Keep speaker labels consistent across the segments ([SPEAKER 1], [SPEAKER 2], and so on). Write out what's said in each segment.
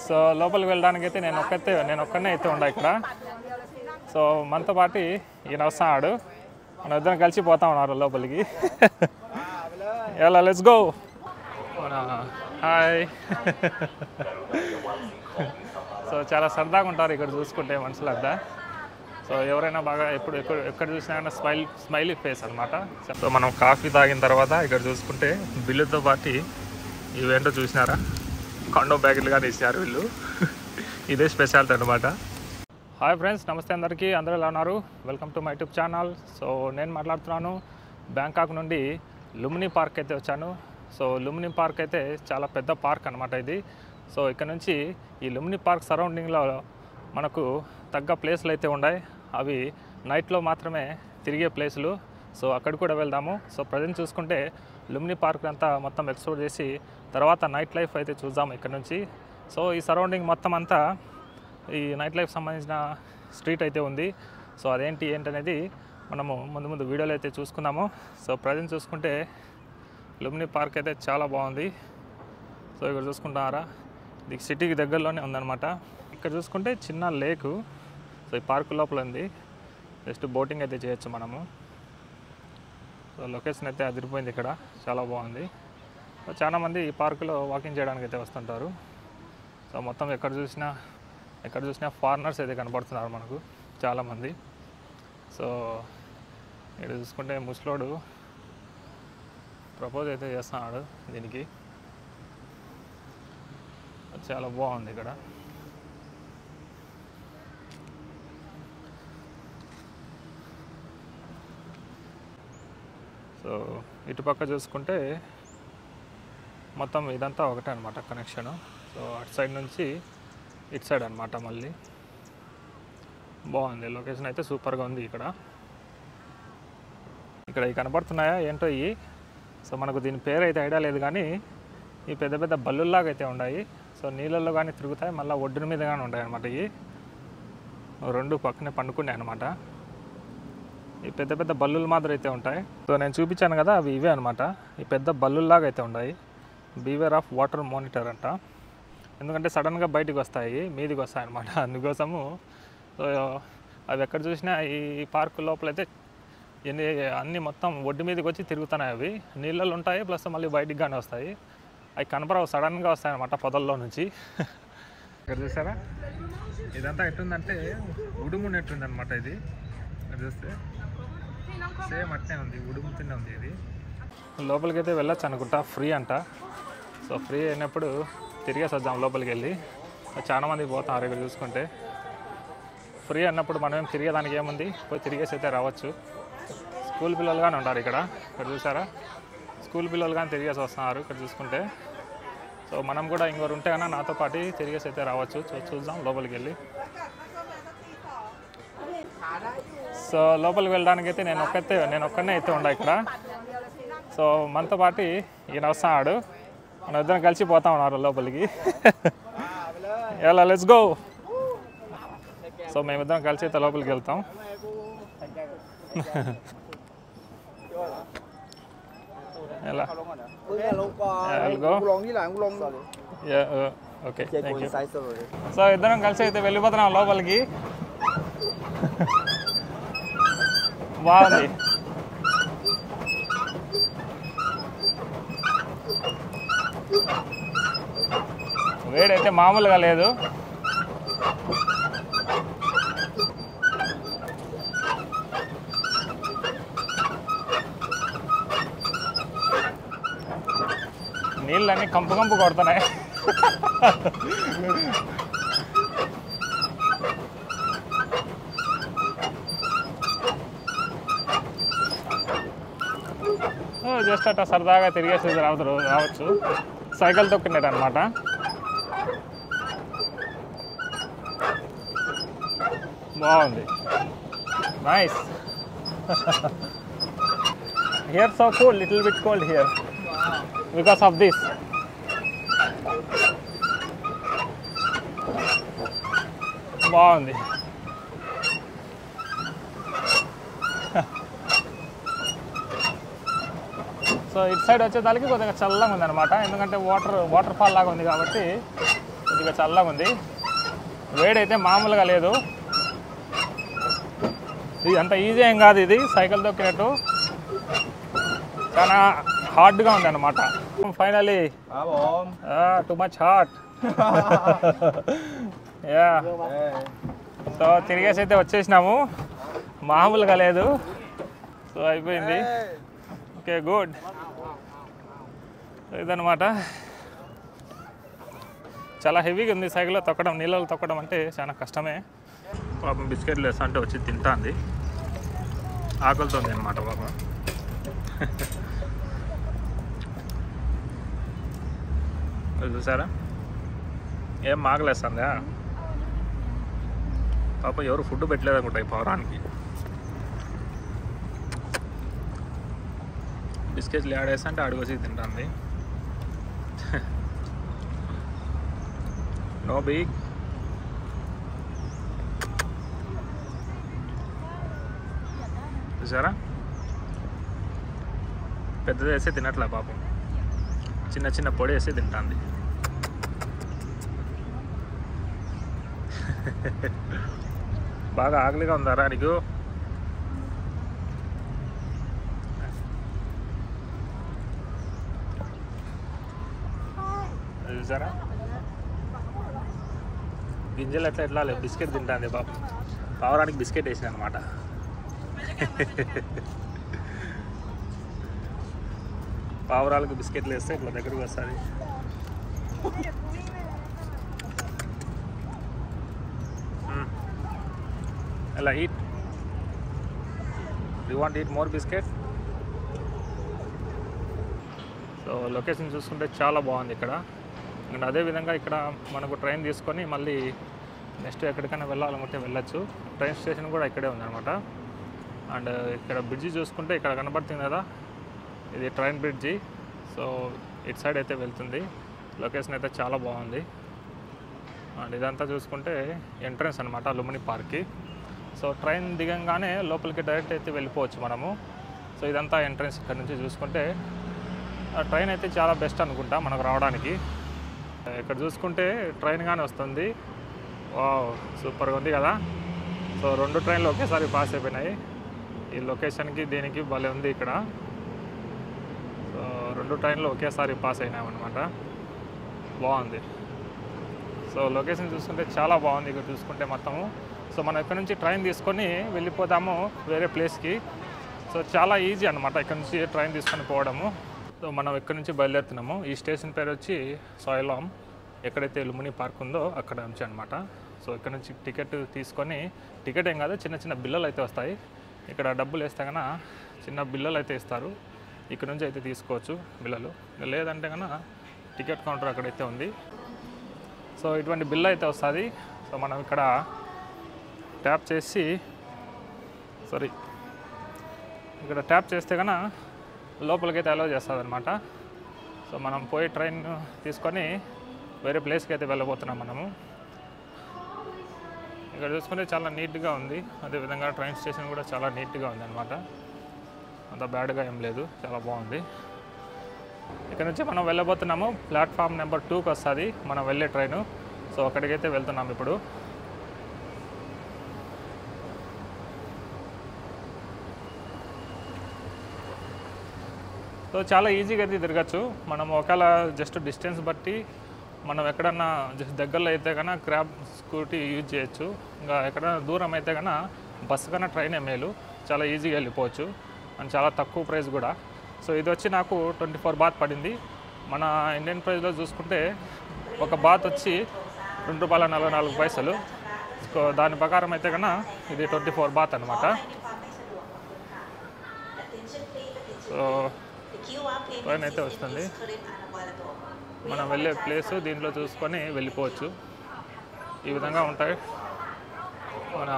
[SPEAKER 1] So లోపలికి వెళ్ళడానికైతే నేను ఒక్కనే అయితే ఉండా ఇక్కడ. సో మనతో పాటు ఈయన వస్తున్నాడు, మన ఇద్దరం కలిసి పోతా ఉన్నారు లోపలికి. ఎలా లెట్స్ గో. హాయ్. సో చాలా సరదాగా ఉంటారు ఇక్కడ చూసుకుంటే మనుషులంతా. సో ఎవరైనా బాగా ఎక్కడ చూసినా స్మైలీ ఫేస్ అనమాట. సో మనం కాఫీ తాగిన తర్వాత ఇక్కడ చూసుకుంటే బిల్లుతో పాటు ఇవేంటో చూసినారా, కాండో బ్యాగులుగా తీసినారు వీళ్ళు. ఇదే స్పెషాలిటీ అనమాట. హాయ్ ఫ్రెండ్స్, నమస్తే అందరికీ. అందరూ ఎలా ఉన్నారు? Welcome to my YouTube channel. So నేను మాట్లాడుతున్నాను బ్యాంకాక్ నుండి లుంబిని పార్క్ అయితే వచ్చాను. సో లుంబిని పార్క్ అయితే చాలా పెద్ద పార్క్ అనమాట ఇది. సో ఇక్కడ నుంచి ఈ లుంబిని పార్క్ సరౌండింగ్లో మనకు తగ్గ ప్లేస్లు అయితే ఉన్నాయి. అవి నైట్లో మాత్రమే తిరిగే ప్లేసులు. సో అక్కడ కూడా వెళ్దాము. సో ప్రజెంట్ చూసుకుంటే లుంబిని పార్క్ అంతా మొత్తం ఎక్స్ప్లోర్ చేసి తర్వాత నైట్ లైఫ్ అయితే చూద్దాము ఇక్కడ నుంచి. సో ఈ సరౌండింగ్ మొత్తం అంతా ఈ నైట్ లైఫ్ సంబంధించిన స్ట్రీట్ అయితే ఉంది. సో అదేంటి ఏంటనేది మనము ముందు వీడియోలో అయితే చూసుకుందాము. సో ప్రజెంట్ చూసుకుంటే లుంబిని పార్క్ అయితే చాలా బాగుంది. సో ఇక్కడ చూసుకుంటారా, ఇది సిటీకి దగ్గరలోనే ఉందన్నమాట. ఇక్కడ చూసుకుంటే చిన్న లేకు. సో ఈ పార్క్ లోపల ఉంది. జస్ట్ బోటింగ్ అయితే చేయొచ్చు మనము. సో లొకేషన్ అయితే అదిరిపోయింది ఇక్కడ, చాలా బాగుంది. సో చాలామంది ఈ పార్కులో వాకింగ్ చేయడానికి అయితే వస్తుంటారు. సో మొత్తం ఎక్కడ చూసినా ఫారినర్స్ అయితే కనపడుతున్నారు మనకు చాలామంది. సో ఇక్కడ చూసుకుంటే ముసలోడు ప్రపోజ్ అయితే చేస్తున్నాడు దీనికి. చాలా బాగుంది ఇక్కడ. సో ఇటుపక్క చూసుకుంటే మొత్తం ఇదంతా ఒకటే అనమాట కనెక్షను. సో అటు సైడ్ నుంచి ఇటు సైడ్ అనమాట. మళ్ళీ బాగుంది లొకేషన్ అయితే, సూపర్గా ఉంది ఇక్కడ. ఇవి కనపడుతున్నాయా ఏంటో ఇవి. సో మనకు దీని పేరు అయితే ఐడియా లేదు, కానీ ఈ పెద్ద పెద్ద బల్లుల్లాగా అయితే ఉన్నాయి. సో నీళ్ళల్లో కానీ తిరుగుతాయి, మళ్ళీ ఒడ్డున మీద కానీ ఉంటాయి అనమాట. ఇవి రెండు పక్కనే పండుకున్నాయి అనమాట. ఈ పెద్ద పెద్ద బల్లులు మాదిరి అయితే ఉంటాయి. సో నేను చూపించాను కదా, అవి ఇవే అనమాట. ఈ పెద్ద బల్లుల్లాగా అయితే ఉన్నాయి. బీవేర్ ఆఫ్ వాటర్ మానిటర్ అంట. ఎందుకంటే సడన్గా బయటికి వస్తాయి, మీదికి వస్తాయి అనమాట. అందుకోసము సో అవి ఎక్కడ చూసినా ఈ పార్క్ లోపలైతే అన్నీ మొత్తం ఒడ్డు మీదకి వచ్చి తిరుగుతున్నాయి. అవి నీళ్ళలో ఉంటాయి, ప్లస్ మళ్ళీ బయటికి కానీ వస్తాయి. అవి కనపడవు, సడన్గా వస్తాయి అనమాట పొదల్లో నుంచి. ఇక్కడ చూసారా, ఇదంతా ఎట్టుందంటే ఉడుము నెట్టుంది అనమాట. ఇది ఇక్కడ చూస్తే సేమ్ అట్నే ఉంది, ఉడుముతూనే ఉంది. ఇది లోపలికి అయితే వెళ్ళొచ్చు అనుకుంటా, ఫ్రీ అంట. సో ఫ్రీ అయినప్పుడు తిరిగేసి వద్దాం లోపలికి వెళ్ళి. చాలామంది పోతారు ఇక్కడ చూసుకుంటే. ఫ్రీ అన్నప్పుడు మనం ఏం తిరిగేదానికి ఏముంది, పోయి తిరిగేసి అయితే రావచ్చు. స్కూల్ పిల్లలు కానీ ఉంటారు ఇక్కడ. ఇక్కడ చూసారా, స్కూల్ పిల్లలు కానీ తిరిగేసి వస్తున్నారు ఇక్కడ చూసుకుంటే. సో మనం కూడా ఇంకోరు ఉంటే కన్నా నాతో పాటు తిరిగేసి అయితే రావచ్చు. చూద్దాం లోపలికి వెళ్ళి. సో లోపలికి వెళ్ళడానికి అయితే నేను ఒక్కనే అయితే ఉండా ఇక్కడ. సో మనతో పాటు ఈయన వస్తున్నాడు, మన ఇద్దరం కలిసి పోతా ఉన్నారు లోపలికి. ఎలా లెట్స్ గో. సో మేమిద్దరం కలిసి అయితే లోపలికి వెళ్తాం. ఎలా ఓకే, థ్యాంక్ యూ. సో ఇద్దరం కలిసి అయితే వెళ్ళిపోతున్నాం లోపలికి. బాగుంది. వేడైతే మామూలుగా లేదు. నీళ్ళన్నీ కంపు కొడుతున్నాయి. జస్ట్ అట్లా సరదాగా తిరిగేసి రావచ్చు. సైకిల్ తొక్కినట్టు అనమాట. బాగుంది, nice. Here so cool, little bit cold here because of this. బాగుంది. సో ఇటు సైడ్ వచ్చేదానికి కొద్దిగా చల్లగా ఉందన్నమాట. ఎందుకంటే వాటర్ ఫాల్ లాగా ఉంది కాబట్టి కొద్దిగా చల్లగా ఉంది, వేడైతే మామూలుగా లేదు. ఇది అంత ఈజీ ఏం కాదు, ఇది సైకిల్ తొక్కినట్టు చాలా హార్డ్గా ఉంది అన్నమాట. Finally too much hot. Yeah, so తిరిగేసి అయితే వచ్చేసినాము, మామూలుగా లేదు. సో అయిపోయింది. Okay, good. ఇదన్నమాట. చాలా హెవీగా ఉంది సైకిల్లో తొక్కడం, నీళ్ళలో తొక్కడం అంటే చాలా కష్టమే. పాపం బిస్కెట్లు వేస్తా అంటే వచ్చి తింటాంది, ఆకలితో ఉంది అనమాట పాపం. చూసారా ఏం ఆకలేస్తుందా పాపం, ఎవరు ఫుడ్ పెట్టలేదు అనుకుంటా ఈ పౌరానికి. బిస్కెట్లు ఆడేస్తా అంటే ఆడికొచ్చి తింటుంది. No big. చూసారా పెద్దది వేస్తే తినట్లే పాపం, చిన్న చిన్న పొడి వేసి తింటుంది. బాగా ఆకలిగా ఉందారా నీకు? చూసారా గింజలు ఎట్లా లేదు, బిస్కెట్ తింటుంది పాపం. పావురానికి బిస్కెట్ వేసిన అనమాట. పావురాలకు బిస్కెట్లు వేస్తే ఇట్లా దగ్గరకు వస్తుంది. ఎలా eat? You want eat more biscuit? So location చూసుకుంటే చాలా బాగుంది ఇక్కడ. అండ్ అదేవిధంగా ఇక్కడ మనకు ట్రైన్ తీసుకొని మళ్ళీ నెక్స్ట్ ఎక్కడికైనా వెళ్ళాలనుకుంటే వెళ్ళచ్చు. ట్రైన్ స్టేషన్ కూడా ఇక్కడే ఉందన్నమాట. అండ్ ఇక్కడ బ్రిడ్జి చూసుకుంటే ఇక్కడ కనబడుతుంది కదా, ఇది ట్రైన్ బ్రిడ్జి. సో ఇటు సైడ్ అయితే వెళ్తుంది. లొకేషన్ అయితే చాలా బాగుంది. అండ్ ఇదంతా చూసుకుంటే ఎంట్రన్స్ అనమాట లుంబిని పార్క్కి. సో ట్రైన్ దిగంగానే లోపలికి డైరెక్ట్ అయితే వెళ్ళిపోవచ్చు మనము. సో ఇదంతా ఎంట్రన్స్ ఇక్కడ నుంచి చూసుకుంటే. ట్రైన్ అయితే చాలా బెస్ట్ అనుకుంటా మనకు రావడానికి. ఇక్కడ చూసుకుంటే ట్రైన్ కానీ వస్తుంది. వావ్, సూపర్గా ఉంది కదా. సో 2 ట్రైన్లు ఒకేసారి పాస్ అయిపోయినాయి. ఈ లొకేషన్కి దీనికి భలే ఉంది ఇక్కడ. సో 2 ట్రైన్లు ఒకేసారి పాస్ అయినాయన్నమాట, బాగుంది. సో లొకేషన్ చూసుకుంటే చాలా బాగుంది ఇక్కడ చూసుకుంటే మొత్తము. సో మనం ఇక్కడ నుంచి ట్రైన్ తీసుకొని వెళ్ళిపోదాము వేరే ప్లేస్కి. సో చాలా ఈజీ అనమాట ఇక్కడ నుంచి ట్రైన్ తీసుకొని పోవడము. సో మనం ఇక్కడ నుంచి బయలుదేరుతున్నాము. ఈ స్టేషన్ పేరు వచ్చి సోయలాం. ఎక్కడైతే లుంబిని పార్క్ ఉందో అక్కడ నుంచి అనమాట. సో ఇక్కడ నుంచి టికెట్ తీసుకొని, టికెట్ ఏం కాదు, చిన్న చిన్న బిల్లలు అయితే వస్తాయి. ఇక్కడ డబ్బులు వేస్తే కన్నా చిన్న బిల్లలు అయితే ఇస్తారు. ఇక్కడ నుంచి అయితే తీసుకోవచ్చు బిల్లలు. లేదంటే కన్నా టికెట్ కౌంటర్ అక్కడైతే ఉంది. సో ఇటువంటి బిల్లు అయితే వస్తుంది. సో మనం ఇక్కడ ట్యాప్ చేసి, ఇక్కడ ట్యాప్ చేస్తే కన్నా లోపలికైతే అలౌ చేస్తుంది అనమాట. సో మనం పోయి ట్రైన్ తీసుకొని వేరే ప్లేస్కి అయితే వెళ్ళబోతున్నాం మనము. ఇక్కడ చూసుకుంటే చాలా నీట్గా ఉంది. అదేవిధంగా ట్రైన్ స్టేషన్ కూడా చాలా నీట్గా ఉంది అనమాట. అంత బ్యాడ్గా ఏం లేదు, చాలా బాగుంది. ఇక్కడ నుంచి మనం వెళ్ళబోతున్నాము. ప్లాట్ఫామ్ నెంబర్ 2కి వస్తుంది మనం వెళ్ళే ట్రైను. సో అక్కడికైతే వెళ్తున్నాం ఇప్పుడు. సో చాలా ఈజీగా అయితే తిరగచ్చు మనం. ఒకవేళ జస్ట్ డిస్టెన్స్ బట్టి మనం ఎక్కడన్నా జస్ట్ దగ్గరలో అయితే కన్నా క్రాబ్ స్కూటీ యూజ్ చేయొచ్చు. ఇంకా ఎక్కడైనా దూరం అయితే కన్నా బస్సు కన్నా ట్రైనే మేలు, చాలా ఈజీగా వెళ్ళిపోవచ్చు. అండ్ చాలా తక్కువ ప్రైస్ కూడా. సో ఇది వచ్చి నాకు 24 బాత్ పడింది. మన ఇండియన్ ప్రైస్లో చూసుకుంటే ఒక బాత్ వచ్చి ₹2.44. సో దాని ప్రకారం అయితే కన్నా ఇది 24 బాత్ అనమాట. సో ట్రైన్ అయితే వస్తుంది, మనం వెళ్ళే ప్లేసు దీంట్లో చూసుకొని వెళ్ళిపోవచ్చు. ఈ విధంగా ఉంటాయి మన.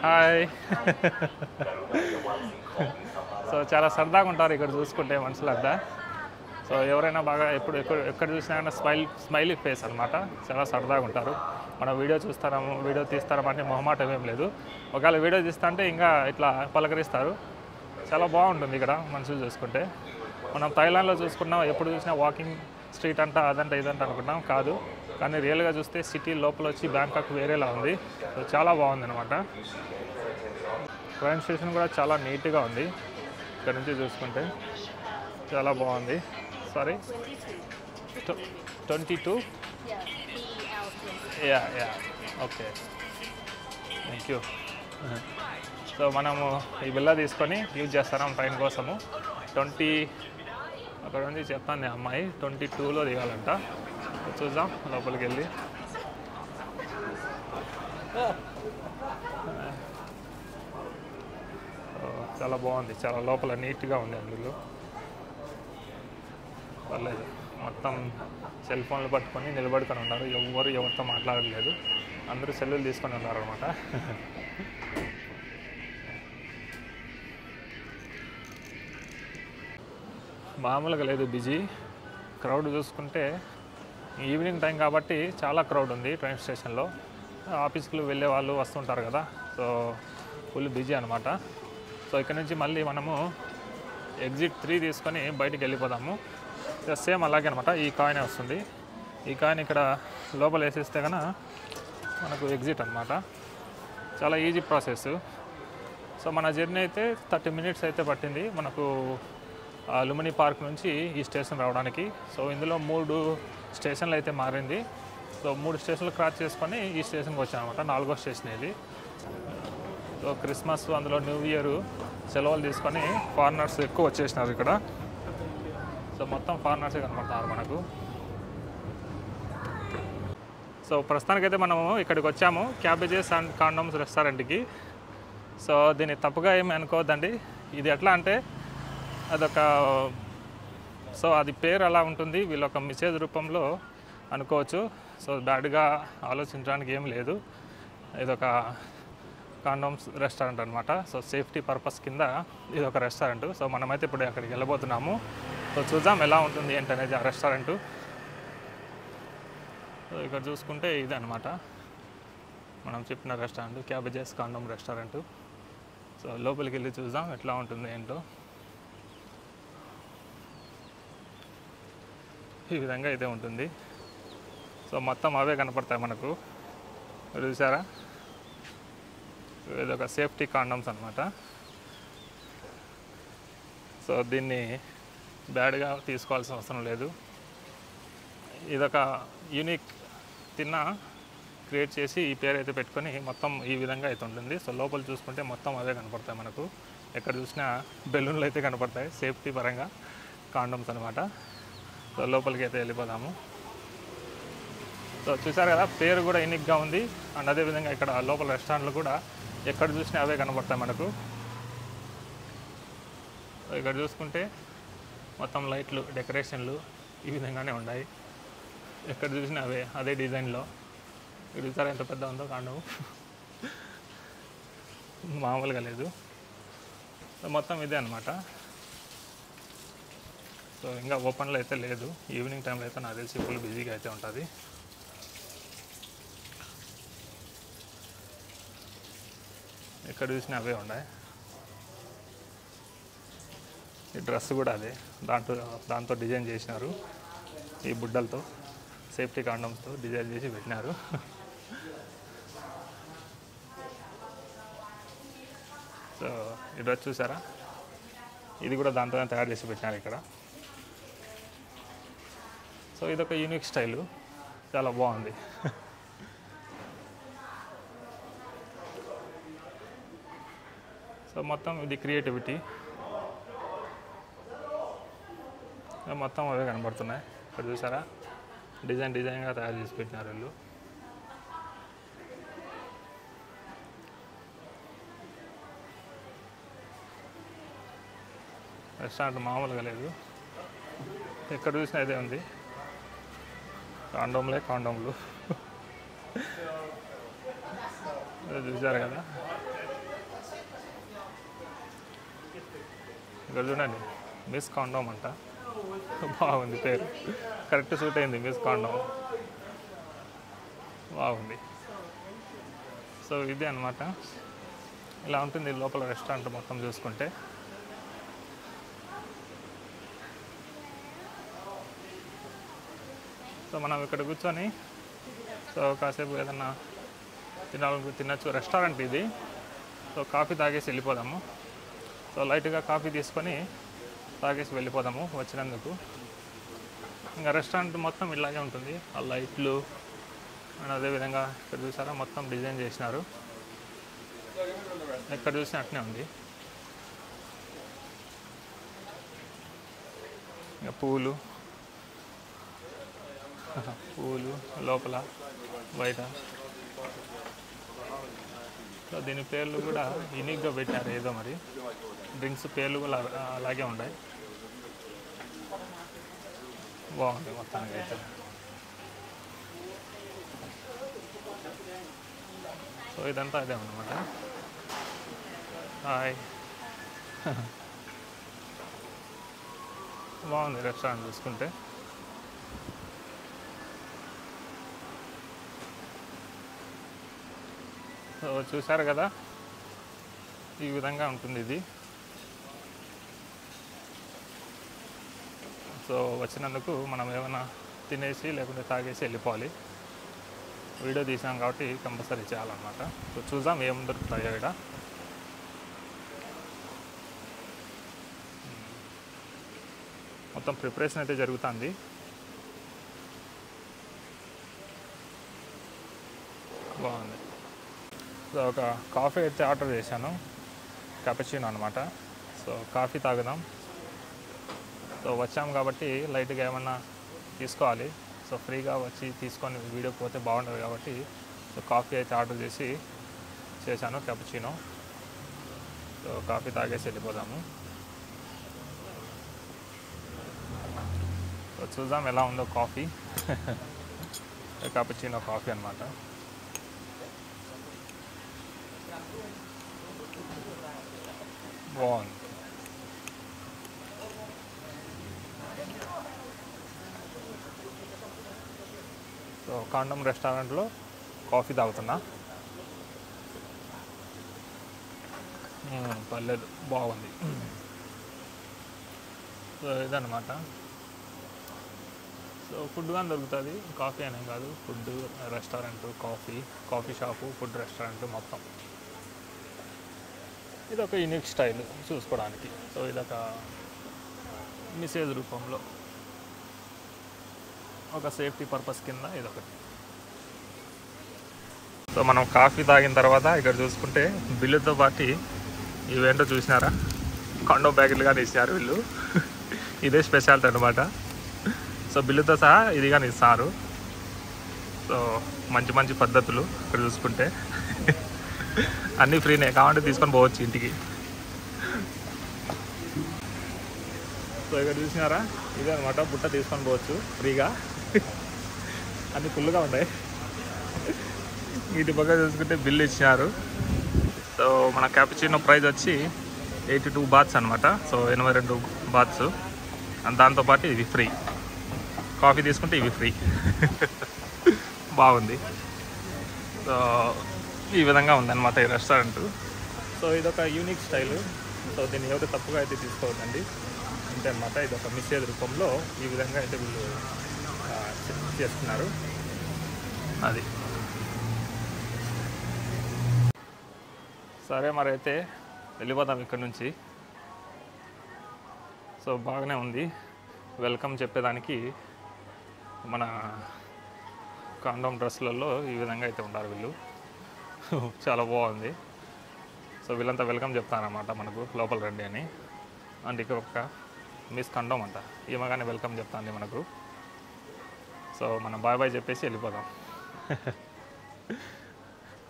[SPEAKER 1] హాయ్. సో చాలా సరదాగా ఉంటారు ఇక్కడ చూసుకుంటే మనుషులంతా. సో ఎవరైనా బాగా ఎక్కడ చూసినా కానీ స్మైలీ ఫేస్ అనమాట, చాలా సరదాగా ఉంటారు. మనం వీడియో తీస్తారమంటే మొహమాటం ఏం లేదు. ఒకవేళ వీడియో తీస్తా అంటే ఇంకా ఇట్లా పలకరిస్తారు. చాలా బాగుంటుంది ఇక్కడ మనుషులు చూసుకుంటే. మనం థాయిలాండ్లో చూసుకున్నాం, ఎప్పుడు చూసినా వాకింగ్ స్ట్రీట్ అంట అదంట ఇదంట అనుకున్నాం, కాదు కానీ రియల్గా చూస్తే సిటీ లోపల వచ్చి బ్యాంకాక్ వేరేలా ఉంది. సో చాలా బాగుంది అనమాట. ట్రైన్ స్టేషన్ కూడా చాలా నీట్గా ఉంది. ఇక్కడ నుంచి చూసుకుంటే చాలా బాగుంది. Sorry 22 yeah okay, thank you. So మనము ఈ బిల్లా తీసుకొని యూజ్ చేస్తున్నాం ట్రైన్ కోసము. 20 అక్కడ నుంచి చెప్తాను అమ్మాయి 22లో దిగాలంట. చూద్దాం లోపలికి వెళ్ళి. చాలా బాగుంది, చాలా లోపల నీట్గా ఉంది. అందులో పర్లేదు, మొత్తం సెల్ ఫోన్లు పట్టుకొని నిలబడుకొని ఉన్నారు. ఎవరితో మాట్లాడలేదు, అందరూ సెల్లులు తీసుకొని ఉన్నారు అనమాట. మామూలుగా లేదు, బిజీ. క్రౌడ్ చూసుకుంటే ఈవినింగ్ టైం కాబట్టి చాలా క్రౌడ్ ఉంది ట్రైన్ స్టేషన్లో. ఆఫీస్కి వెళ్ళే వాళ్ళు వస్తుంటారు కదా, సో ఫుల్ బిజీ అనమాట. సో ఇక్కడ నుంచి మళ్ళీ మనము ఎగ్జిట్ 3 తీసుకొని బయటికి వెళ్ళిపోదాము. సేమ్ అలాగే అనమాట, ఈ కాయినే వస్తుంది. ఈ కాయిన్ ఇక్కడ లోపల వేసేస్తే కనుక మనకు ఎగ్జిట్ అనమాట. చాలా ఈజీ ప్రాసెస్. సో మన జర్నీ అయితే 30 మినిట్స్ అయితే పట్టింది మనకు లుంబిని పార్క్ నుంచి ఈ స్టేషన్ రావడానికి. సో ఇందులో 3 స్టేషన్లు అయితే మారింది. సో 3 స్టేషన్లు క్రాస్ చేసుకొని ఈ స్టేషన్కి వచ్చాను అనమాట. 4వ స్టేషన్ ఇది. సో క్రిస్మస్, అందులో న్యూ ఇయర్ సెలవులు తీసుకొని ఫారినర్స్ ఎక్కువ వచ్చేసినారు ఇక్కడ. సో మొత్తం ఫారినర్సే కనపడుతున్నారు మనకు. సో ప్రస్తుతానికైతే మనము ఇక్కడికి వచ్చాము, క్యాబేజెస్ అండ్ కాండమ్స్ రెస్టారెంట్కి. సో దీన్ని తప్పుగా ఏమి అనుకోవద్దండి. ఇది ఎట్లా అంటే అదొక, సో అది పేరు అలా ఉంటుంది, వీళ్ళొక మెసేజ్ రూపంలో అనుకోవచ్చు. సో బ్యాడ్గా ఆలోచించడానికి ఏం లేదు. ఇదొక కాండమ్స్ రెస్టారెంట్ అనమాట. సో సేఫ్టీ పర్పస్ కింద ఇది ఒక రెస్టారెంట్. సో మనమైతే ఇప్పుడు అక్కడికి వెళ్ళబోతున్నాము. సో చూద్దాం ఎలా ఉంటుంది ఏంటనేది ఆ రెస్టారెంటు. సో ఇక్కడ చూసుకుంటే ఇది అనమాట మనం చెప్పిన restaurant, cabbages condom restaurant. So లోపలికి వెళ్ళి చూద్దాం ఎట్లా ఉంటుంది ఏంటో. ఈ విధంగా అయితే ఉంటుంది. సో మొత్తం అవే కనపడతాయి మనకు, చూసారా? ఇదొక సేఫ్టీ కాండమ్స్ అనమాట. సో దీన్ని బ్యాడ్గా తీసుకోవాల్సిన అవసరం లేదు. ఇదొక యూనిక్ తిన్న క్రియేట్ చేసి ఈ పేరు అయితే పెట్టుకొని మొత్తం ఈ విధంగా అయితే ఉంటుంది. సో లోపల చూసుకుంటే మొత్తం అవే కనపడతాయి మనకు. ఎక్కడ చూసినా బెలూన్లు అయితే కనపడతాయి, సేఫ్టీ పరంగా కాండమ్స్ అనమాట. సో లోపలికి అయితే వెళ్ళిపోదాము. సో చూసారు కదా, పేరు కూడా యూనిక్గా ఉంది. అండ్ అదేవిధంగా ఇక్కడ లోపల రెస్టారెంట్లు కూడా ఎక్కడ చూసినా అవే కనపడతాయి మనకు. సో ఇక్కడ చూసుకుంటే మొత్తం లైట్లు, డెకరేషన్లు ఈ విధంగానే ఉన్నాయి. ఎక్కడ చూసినా అవే, అదే డిజైన్లో. ఇక్కడ చూసారా ఎంత పెద్ద ఉందో కాండము, మామూలుగా లేదు. సో మొత్తం ఇదే అనమాట. సో ఇంకా ఓపెన్లో అయితే లేదు. ఈవినింగ్ టైంలో అయితే నాకు తెలిసి ఫుల్ బిజీగా అయితే ఉంటుంది. ఎక్కడ చూసినా అవే ఉన్నాయి. ఈ డ్రెస్ కూడా అదే, దాంతో డిజైన్ చేసినారు. ఈ బుడ్డలతో సేఫ్టీ కాండమ్స్తో డిజైన్ చేసి పెట్టినారు. సో ఈ డ్రెస్ చూసారా, ఇది కూడా దాంతోనే తయారు చేసి పెట్టినారు ఇక్కడ. సో ఇదొక యూనిక్ స్టైలు, చాలా బాగుంది. సో మొత్తం ఇది క్రియేటివిటీ, మొత్తం అవే కనబడుతున్నాయి. ఇక్కడ చూసారా, డిజైన్గా తయారు చేసి పెట్టినారు వీళ్ళు. రెస్టారెంట్ మామూలుగా లేదు, ఎక్కడ చూసినా ఇదే ఉంది. కాండోమ్లు చూసారు కదా. ఇక్కడ చూడండి, మిస్ కాండోమ్ అంట, బాగుంది పేరు, కరెక్ట్ సూట్ అయింది, మిస్ కాండోమ్, బాగుంది. సో ఇదే అనమాట, ఇలా ఉంటుంది లోపల రెస్టారెంట్ మొత్తం చూసుకుంటే. సో మనం ఇక్కడ కూర్చొని సో కాసేపు ఏదన్నా తినచ్చు. రెస్టారెంట్ ఇది. సో కాఫీ తాగేసి వెళ్ళిపోదాము. సో లైట్గా కాఫీ తీసుకొని తాగేసి వెళ్ళిపోదాము వచ్చినందుకు. ఇంకా రెస్టారెంట్ మొత్తం ఇలాగే ఉంటుంది. ఆ లైట్లు అండ్ అదేవిధంగా ఇక్కడ చూసారా మొత్తం డిజైన్ చేసినారు. ఎక్కడ చూసినా అట్నే ఉంది. ఇంకా పూలు లోపల బయట. సో దీని పేర్లు కూడా యూనిక్గా పెట్టారు ఏదో మరి. డ్రింక్స్ పేర్లు కూడా అలాగే ఉన్నాయి. బాగుంది మొత్తానికి అయితే. సో ఇదంతా అదే అన్నమాట. హాయ్. బాగుంది రెస్టారెంట్ చూసుకుంటే. సో చూసారు కదా, ఈ విధంగా ఉంటుంది ఇది. సో వచ్చినందుకు మనం ఏమైనా తినేసి లేకుంటే తాగేసి వెళ్ళిపోవాలి. వీడియో తీసాం కాబట్టి కంపల్సరీ చేయాలన్నమాట. సో చూద్దాం ఏం దొరుకుతాయో ఇక్కడ. మొత్తం ప్రిపరేషన్ అయితే జరుగుతుంది. బాగుంది. సో ఒక కాఫీ అయితే ఆర్డర్ చేశాను, క్యాపుచినో అనమాట. సో కాఫీ తాగుదాం. సో వచ్చాం కాబట్టి లైట్గా ఏమన్నా తీసుకోవాలి. సో ఫ్రీగా వచ్చి తీసుకొని వీడియో పోతే బాగుంటుంది కాబట్టి సో కాఫీ అయితే ఆర్డర్ చేశాను క్యాపుచినో. సో కాఫీ తాగేసి వెళ్ళిపోదాము. సో చూద్దాం ఎలా ఉందో కాఫీ. క్యాపుచినో కాఫీ అనమాట. బాగుంది. సో కాండమ్ రెస్టారెంట్లో కాఫీ తాగుతున్నా. పర్లేదు, బాగుంది. సో ఇదన్నమాట. సో ఫుడ్ కానీ దొరుకుతుంది, కాఫీ అనే కాదు, food restaurant, coffee shop, food restaurant మొత్తం. ఇది ఒక యూనిక్ స్టైల్ చూసుకోవడానికి. సో ఇదొక మెసేజ్ రూపంలో ఒక సేఫ్టీ పర్పస్ కింద ఇదొకటి. సో మనం కాఫీ తాగిన తర్వాత ఇక్కడ చూసుకుంటే బిల్లుతో పాటు ఇవేంటో చూసినారా, కాండో బ్యాగులు కానీ ఇచ్చారు వీళ్ళు. ఇదే స్పెషాలిటీ అనమాట. సో బిల్లుతో సహా ఇది కానీ ఇస్తారు. సో మంచి పద్ధతులు ఇక్కడ చూసుకుంటే. అన్నీ ఫ్రీనే, కావాలంటే తీసుకొని పోవచ్చు ఇంటికి. సో ఇక్కడ చూసినారా, ఇదే అనమాట. బుట్ట తీసుకొని పోవచ్చు ఫ్రీగా. అన్నీ ఫుల్గా ఉన్నాయి. వీటి పక్క చూసుకుంటే బిల్లు ఇచ్చినారు. సో మన క్యాపుచినో ప్రైస్ వచ్చి 82 బాత్స్ అనమాట. So 82 baths. దాంతోపాటు ఇవి ఫ్రీ. కాఫీ తీసుకుంటే ఇవి ఫ్రీ. బాగుంది. సో ఈ విధంగా ఉందన్నమాట ఈ రెస్టారెంట్. సో ఇదొక యూనిక్ స్టైల్. సో దీన్ని ఎవరు తప్పుగా అయితే తీసుకోవద్దండి. అంతే అన్నమాట. ఇదొక మెసేజ్ రూపంలో ఈ విధంగా అయితే వీళ్ళు చేస్తున్నారు. అది సరే, మరి అయితే వెళ్ళిపోదాం ఇక్కడ నుంచి. సో బాగానే ఉంది. వెల్కమ్ చెప్పేదానికి మన కాండోమ్ డ్రెస్లలో ఈ విధంగా అయితే ఉన్నారు వీళ్ళు. చాలా బాగుంది. సో వీళ్ళంతా వెల్కమ్ చెప్తారన్నమాట మనకు, లోపల రండి అని. అండ్ ఇక్కడ ఒక మిస్ కాండోమ్ అంట, ఈమెగానే వెల్కమ్ చెప్తాంది మనకు. సో మనం బాయ్ చెప్పేసి వెళ్ళిపోదాం.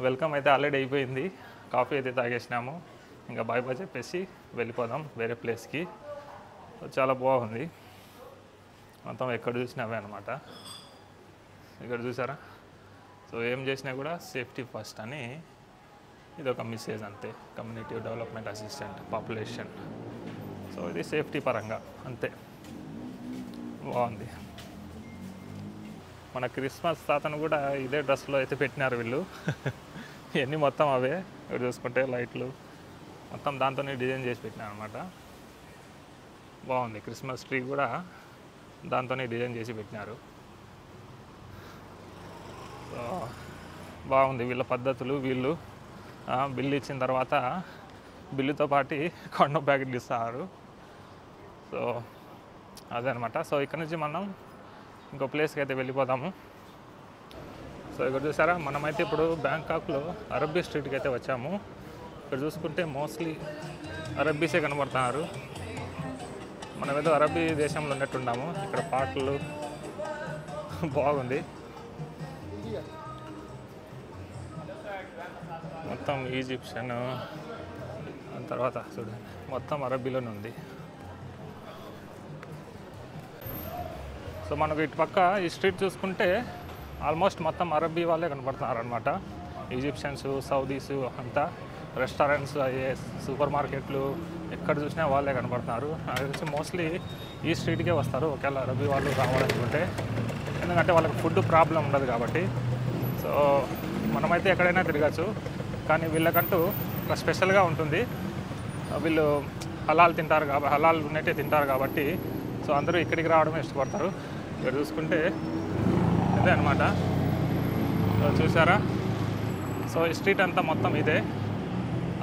[SPEAKER 1] వెల్కమ్ అయితే ఆల్రెడీ అయిపోయింది. కాఫీ అయితే తాగేసినాము. ఇంకా బాయ్ చెప్పేసి వెళ్ళిపోదాం వేరే ప్లేస్కి. చాలా బాగుంది. మొత్తం ఎక్కడ చూసినావే అనమాట. ఇక్కడ చూసారా. సో ఏం చేసినా కూడా సేఫ్టీ ఫస్ట్ అని ఇది ఒక మెసేజ్ అంతే. Community development assistant population. So ఇది సేఫ్టీ పరంగా అంతే. బాగుంది. మన క్రిస్మస్ తాతను కూడా ఇదే డ్రెస్లో అయితే పెట్టినారు వీళ్ళు. ఇవన్నీ మొత్తం అవే. ఇక్కడ చూసుకుంటే లైట్లు మొత్తం దాంతోనే డిజైన్ చేసి పెట్టినారు అనమాట. బాగుంది. క్రిస్మస్ ట్రీ కూడా దాంతోనే డిజైన్ చేసి పెట్టినారు. సో బాగుంది వీళ్ళ పద్ధతులు. వీళ్ళు బిల్లు ఇచ్చిన తర్వాత బిల్లుతో పాటు కొండ ప్యాకెట్లు ఇస్తారు. సో అదే అనమాట. సో ఇక్కడ నుంచి మనం ఇంకో ప్లేస్కి అయితే వెళ్ళిపోదాము. సో ఇక్కడ చూసారా, మనమైతే ఇప్పుడు బ్యాంకాక్లో అరబ్బీ స్ట్రీట్కి అయితే వచ్చాము. ఇక్కడ చూసుకుంటే మోస్ట్లీ అరబ్బీసే కనబడుతున్నారు. మనమేదో అరబ్బీ దేశంలో ఉన్నట్టున్నాము. ఇక్కడ పాటలు బాగుంది. మొత్తం ఈజిప్షియన్ తర్వాత చూడండి మొత్తం అరబ్బీలోనే ఉంది. సో మనకు ఇటు పక్క ఈ స్ట్రీట్ చూసుకుంటే ఆల్మోస్ట్ మొత్తం అరబ్బీ వాళ్ళే కనపడుతున్నారు అనమాట. ఈజిప్షియన్స్, సౌదీస్ అంతా రెస్టారెంట్స్, అయ్యే సూపర్ మార్కెట్లు ఎక్కడ చూసినా వాళ్ళే కనపడుతున్నారు. నాకు తెలిసి మోస్ట్లీ ఈ స్ట్రీట్కే వస్తారు ఒకవేళ అరబ్బీ వాళ్ళు రావాలనుకుంటే, ఎందుకంటే వాళ్ళకి ఫుడ్ ప్రాబ్లం ఉండదు కాబట్టి. సో మనమైతే ఎక్కడైనా తిరగచ్చు, కానీ వీళ్ళకంటూ ఒక స్పెషల్గా ఉంటుంది. వీళ్ళు హలాల్ తింటారు కాబట్టి, హలాల్ ఉన్నట్టే తింటారు కాబట్టి సో అందరూ ఇక్కడికి రావడం ఇష్టపడతారు. ఇక్కడ చూసుకుంటే ఇదే అనమాట. సో చూసారా, సో ఈ స్ట్రీట్ అంతా మొత్తం ఇదే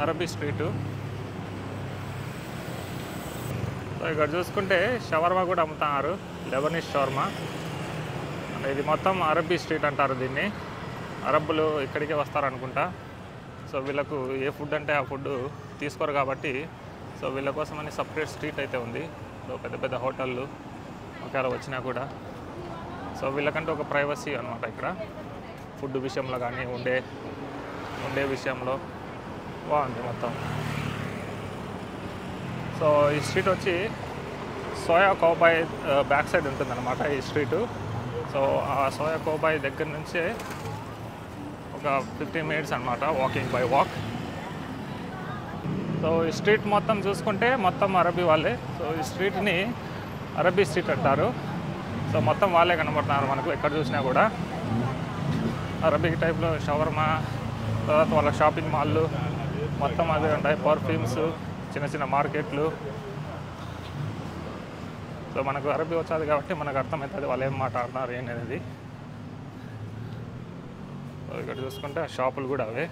[SPEAKER 1] అరబ్బీ స్ట్రీటు. సో ఇక్కడ చూసుకుంటే షవర్మా కూడా అమ్ముతున్నారు, లెబనీస్ షవర్మా. ఇది మొత్తం అరబ్బీ స్ట్రీట్ అంటారు దీన్ని. అరబ్బులు ఇక్కడికే వస్తారనుకుంటా. సో వీళ్ళకు ఏ ఫుడ్ అంటే ఆ ఫుడ్ తీసుకోరు కాబట్టి సో వీళ్ళ కోసమని సపరేట్ స్ట్రీట్ అయితే ఉంది. సో పెద్ద పెద్ద హోటళ్ళు ఒకవేళ వచ్చినా కూడా సో వీళ్ళకంటే ఒక ప్రైవసీ అనమాట ఇక్కడ. ఫుడ్ విషయంలో కానీ ఉండే విషయంలో బాగుంది మొత్తం. సో ఈ స్ట్రీట్ వచ్చి సోయా కౌబాయ్ బ్యాక్ సైడ్ ఉంటుందన్నమాట ఈ స్ట్రీటు. సో ఆ సోయా కౌబాయ్ దగ్గర నుంచే ఒక 15 minutes అనమాట వాకింగ్ బై వాక్. సో ఈ స్ట్రీట్ మొత్తం చూసుకుంటే మొత్తం అరబ్బీ వాళ్ళే. సో ఈ స్ట్రీట్ని అరబ్బీ స్ట్రీట్ అంటారు. సో మొత్తం వాళ్ళే కనబడుతున్నారు మనకు ఎక్కడ చూసినా కూడా. అరబ్బీ టైప్లో షవర్మా, తర్వాత వాళ్ళ షాపింగ్ మాల్లు మొత్తం అదే ఉంటాయి. పర్ఫ్యూమ్స్, చిన్న చిన్న మార్కెట్లు. సో మనకు అరబ్బీ వచ్చాది కాబట్టి మనకు అర్థమవుతుంది వాళ్ళు ఏం మాట్లాడుతున్నారు ఏంటనేది. సో ఇక్కడ చూసుకుంటే ఆ షాపులు కూడా అవే.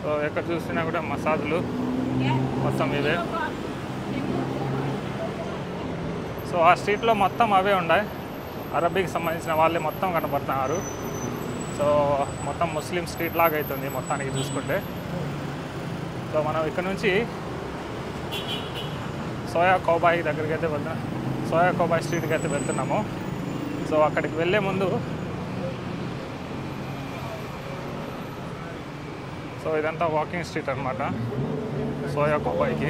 [SPEAKER 1] సో ఎక్కడ చూసినా కూడా మసాజులు మొత్తం ఇవే. సో ఆ స్ట్రీట్లో మొత్తం అవే ఉన్నాయి. అరబ్బీకి సంబంధించిన వాళ్ళే మొత్తం కనబడుతున్నారు. సో మొత్తం ముస్లిం స్ట్రీట్ లాగా అవుతుంది మొత్తానికి చూసుకుంటే. సో మనం ఇక్కడ నుంచి సోయా కౌబాయ్ దగ్గరికి అయితే వెళ్తున్నాం, సోయా కౌబాయ్ స్ట్రీట్కి అయితే వెళ్తున్నాము. సో అక్కడికి వెళ్ళే ముందు సో ఇదంతా వాకింగ్ స్ట్రీట్ అనమాట సోయా కౌబాయ్కి.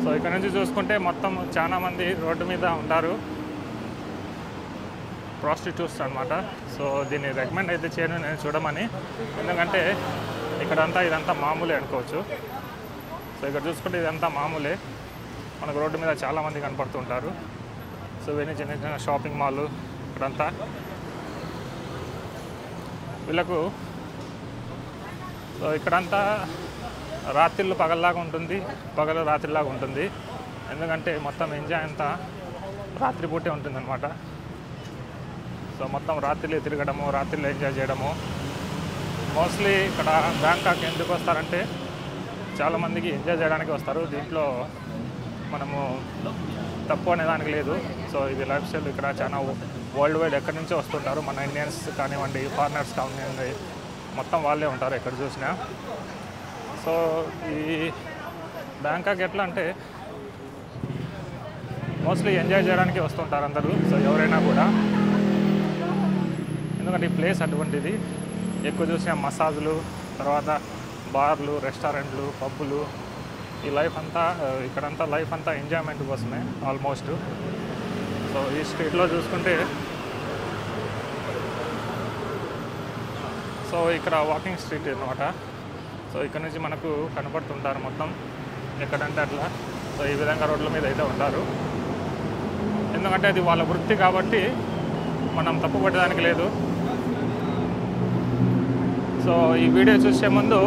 [SPEAKER 1] సో ఇక్కడ నుంచి చూసుకుంటే మొత్తం చాలామంది రోడ్డు మీద ఉంటారు, ప్రాస్టిట్యూట్స్ అనమాట. సో దీన్ని రికమెండ్ అయితే చేయను నేను చూడమని, ఎందుకంటే ఇదంతా మామూలే అనుకోవచ్చు. సో ఇక్కడ చూసుకుంటే ఇదంతా మామూలే, మనకు రోడ్డు మీద చాలామంది కనపడుతుంటారు. సో ఇవన్నీ చిన్న చిన్న షాపింగ్ మాల్ ఇక్కడంతా. వీళ్ళకు సో ఇక్కడంతా రాత్రిళ్ళు పగల్లాగా ఉంటుంది, పగలు రాత్రిలాగా ఉంటుంది. ఎందుకంటే మొత్తం ఎంజాయ్ అంతా రాత్రిపూటే ఉంటుందన్నమాట. సో మొత్తం రాత్రిలో తిరగడము, రాత్రిలో ఎంజాయ్ చేయడము. మోస్ట్లీ ఇక్కడ బ్యాంకాక్ ఎందుకు వస్తారంటే చాలామందికి ఎంజాయ్ చేయడానికి వస్తారు. దీంట్లో మనము తప్పు అనేదానికి లేదు. సో ఇది లైఫ్ స్టైల్. ఇక్కడ చాలా వరల్డ్ వైడ్ ఎక్కడి నుంచో వస్తుంటారు. మన ఇండియన్స్ కానివ్వండి, ఫారినర్స్ కానివ్వండి, మొత్తం వాళ్ళే ఉంటారు ఎక్కడ చూసినా. సో ఈ బ్యాంకాక్ ఎట్లా అంటే మోస్ట్లీ ఎంజాయ్ చేయడానికి వస్తుంటారు అందరూ. సో ఎవరైనా కూడా, ఎందుకంటే ఈ ప్లేస్ అటువంటిది. ఎక్కువ చూసిన మసాజులు, తర్వాత బార్లు, రెస్టారెంట్లు, పబ్బులు, ఈ లైఫ్ అంతా ఇక్కడంతా లైఫ్ అంతా ఎంజాయ్మెంట్ కోసమే ఆల్మోస్ట్. సో ఈ స్ట్రీట్లో చూసుకుంటే సో ఇక్కడ వాకింగ్ స్ట్రీట్ అనమాట. సో ఇక్కడ నుంచి మనకు కనపడుతుంటారు మొత్తం ఎక్కడంటే అట్లా. సో ఈ విధంగా రోడ్ల మీద అయితే ఉంటారు, ఎందుకంటే అది వాళ్ళ వృత్తి కాబట్టి మనం తప్పు పట్టడానికి లేదు. సో ఈ వీడియో చూసే ముందు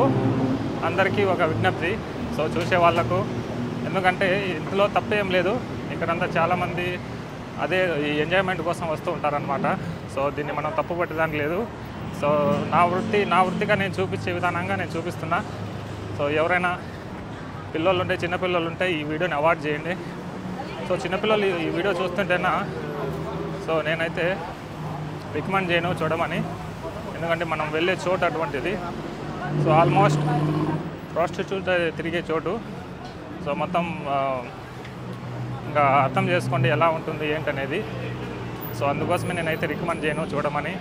[SPEAKER 1] అందరికీ ఒక విజ్ఞప్తి, సో చూసే వాళ్ళకు, ఎందుకంటే ఇందులో తప్పేం లేదు. ఇక్కడంతా చాలామంది అదే ఈ ఎంజాయ్మెంట్ కోసం వస్తూ ఉంటారనమాట. సో దీన్ని మనం తప్పు పట్టడానికి లేదు. సో నా వృత్తిగా నేను చూపించే విధానంగా నేను చూపిస్తున్నా. సో ఎవరైనా చిన్నపిల్లలు ఉంటే ఈ వీడియోని అవాయిడ్ చేయండి. సో చిన్నపిల్లలు ఈ వీడియో చూస్తుంటేనా సో నేనైతే రికమెండ్ చేయను చూడమని, ఎందుకంటే మనం వెళ్ళే చోటు అటువంటిది. సో ఆల్మోస్ట్ ప్రాస్టిట్యూట్ తిరిగే చోటు. సో మొత్తం ఇంకా అర్థం చేసుకోండి ఎలా ఉంటుంది ఏంటనేది. సో అందుకోసమే నేనైతే రికమెండ్ చేయను చూడమని.